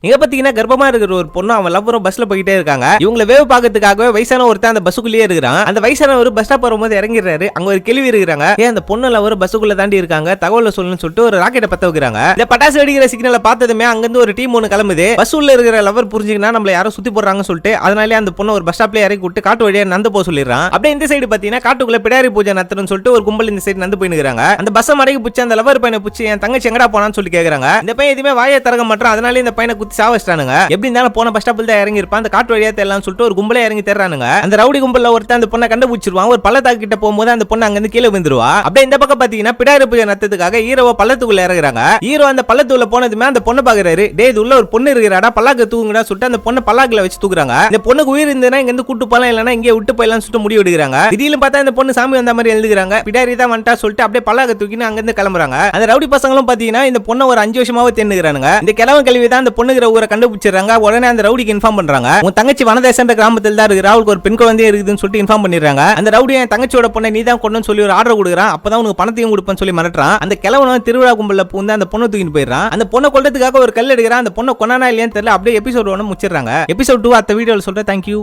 இங்க பாத்தீங்கன்னா கர்ப்பமா இருக்கிற ஒரு பொண்ணு அவன் லவ்வரும் பஸ்ல போயிட்டே இருக்காங்க. இவங்களை வேவ் பாக்கிறதுக்காகவே வயசான ஒருத்தன் அந்த பஸ்ஸுக்குள்ளேயே இருக்கிறான். அந்த வயசான ஒரு பஸ் ஸ்டாப் வரும்போது இறங்கிடுறாரு. அங்க ஒரு கேள்வி இருக்கிறாங்க, ஏன் அந்த பொண்ணு லவர் பஸ்ஸுக்குள்ள தாண்டி இருக்காங்க, தகவலை சொல்லணும்னு சொல்லிட்டு ஒரு ராக்கெட்டை பத்த வைக்கிறாங்க. இந்த பட்டாசு வெடிக்கிற சிக்னலை பார்த்ததுமே அங்கிருந்து ஒரு டீம் ஒன்று கிளம்புது. பஸ் உள்ள இருக்கிற லவர் புரிஞ்சுக்கினா நம்மள யாரும் சுத்தி போடுறாங்கன்னு சொல்லிட்டு அதனாலே அந்த பொண்ணு ஒரு பஸ் ஸ்டாப்ல இறக்கி விட்டு காட்டு வழியா நந்து போக சொல்லிடுறான். அப்படியே இந்த சைடு பாத்தீங்கன்னா காட்டுக்குள்ள பிடாரி பூஜை நடத்துறன்னு சொல்லிட்டு ஒரு கும்பல் இந்த சைடு நந்து போயினுறாங்க. அந்த பஸ் மடக்கி பிடிச்சி அந்த லவர் பையனை பிடிச்சி என் தங்கச்சி எங்கடா போனான்னு சொல்லி கேக்குறாங்க. இந்த பையன் எதுவுமே வாயை திறக்க மாட்டான். அதனால இந்த பையனை குத்தி சாவச்சிட்டானுங்க. எப்படி இருந்தாலும் போன பஸ் ஸ்டாப்ல தான் இறங்கி இருப்பான். அந்த காட்டு வழியா தெரியலாம்னு சொல்லிட்டு ஒரு கும்பலே இறங்கி தேடுறானுங்க. அந்த ரவுடி கும்பல்ல ஒருத்தன் அந்த பொண்ணை கண்டுபிடிச்சிருவான். ஒரு பள்ளத்தாக்கு கிட்ட போகும்போது அந்த பொண்ணு அங்கிருந்து கீழே விழுந்துருவா. அப்படியே இந்த பக்கம் பாத்தீங்கன்னா பிடாரி பூஜை நடத்துறதுக்காக ஹீரோவை பள்ளத்துக்குள்ள இறங்குறாங்க. ஹீரோ அந்த பள்ளத்துக்குள்ள போனதுமே அந்த பொண்ணை பாக்குறாரு. டே இது உள்ள ஒரு பொண்ணு இருக்கிறாடா, பல்லாக்கு தூங்குடா சொல்லிட்டு அந்த பொண்ணை பல்லாக்குல வச்சு தூக்குறாங்க. இந்த பொண்ணுக்கு உயிர் இருந்ததுன்னா இங்க இருந்து கூட்டு போலாம், இல்லனா இங்கே விட்டு போயிடலாம் சொல்லிட்டு முடிவு எடுக்கிறாங்க. திடீர்னு பார்த்தா இந்த பொண்ணு சாமி வந்த மாதிரி எழுதுறாங்க. பிடாரி தான் வந்துட்டா சொல்லிட்டு அப்படியே பல்லாக்க தூக்கின்னு அங்க இருந்து கிளம்புறாங்க. அந்த ரவுடி பசங்களும் பாத்தீங்கன்னா இந்த பொண்ணை ஒரு 5 வருஷமாவே தேடுறானுங்க. இந்த கிழவன் கல்வி தான் அந்த பொண்ணுகிற ஊரை கண்டுபிடிச்சிடுறாங்க. உடனே அந்த ரவுடிக்கு இன்ஃபார்ம் பண்றாங்க, உன் தங்கச்சி வனதேசன்ற கிராமத்தில் தான் இருக்கு, அவளுக்கு ஒரு பெண் குழந்தையே இருக்குதுன்னு சொல்லிட்டு இன்ஃபார்ம் பண்ணிடுறாங்க. அந்த ரவுடி என் தங்கச்சியோட பொண்ணை நீ தான் கொண்டு சொல்லி ஒரு ஆர்டர் கொடுக்குறான். அப்பதான் உனக்கு பணத்தையும் கொடுப்பேன்னு சொல்லி மிரட்டுறான். அந்த கிழவன் திருவிழா கும்பல்ல பூந்து அந்த பொண்ணை தூக்கிட்டு போயிடுறான். அந்த பொண்ணை கொல்றதுக்காக ஒரு கல் எடுக்கிறான். அந்த பொண்ணை கொண்டானா இல்லையான்னு தெரியல. அப்படியே எபிசோட் 1 முடிச்சிடுறாங்க. எபிசோட் 2 அடுத்த வீடியோல சொல்றேன். தேங்க்யூ.